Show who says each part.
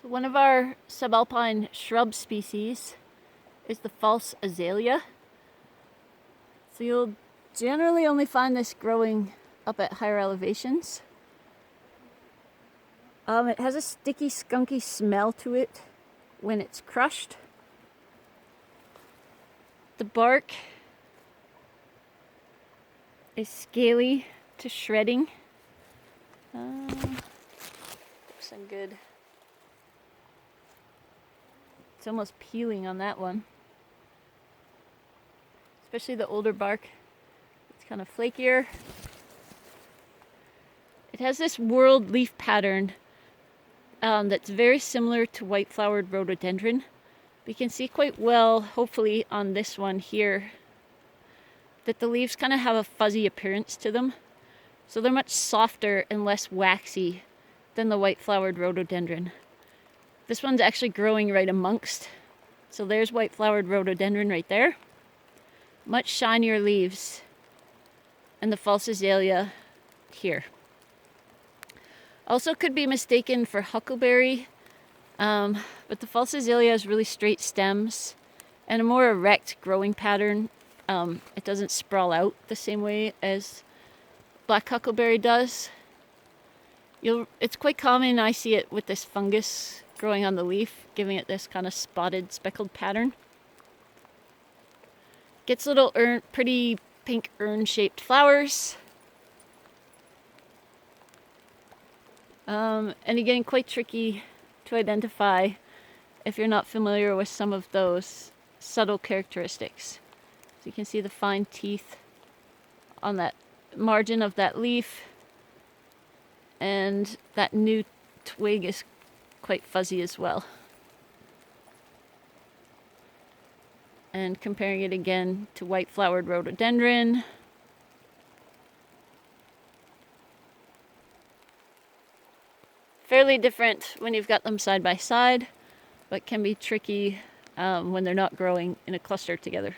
Speaker 1: So one of our subalpine shrub species is the false azalea. So you'll generally only find this growing up at higher elevations. It has a sticky, skunky smell to it when it's crushed. The bark is scaly to shredding. Looks good. It's almost peeling on that one. Especially the older bark. It's kind of flakier. It has this whorled leaf pattern that's very similar to white-flowered rhododendron. We can see quite well, hopefully on this one here, that the leaves kind of have a fuzzy appearance to them. So they're much softer and less waxy than the white-flowered rhododendron. This one's actually growing right amongst. So there's white-flowered rhododendron right there. Much shinier leaves. And the false azalea here. Also could be mistaken for huckleberry, but the false azalea has really straight stems and a more erect growing pattern. It doesn't sprawl out the same way as black huckleberry does. It's quite common, I see it with this fungus growing on the leaf, giving it this kind of spotted, speckled pattern. Gets little pretty pink urn-shaped flowers. And again, quite tricky to identify if you're not familiar with some of those subtle characteristics. So you can see the fine teeth on that margin of that leaf, and that new twig is quite fuzzy as well. And comparing it again to white-flowered rhododendron, fairly different when you've got them side by side, but can be tricky when they're not growing in a cluster together.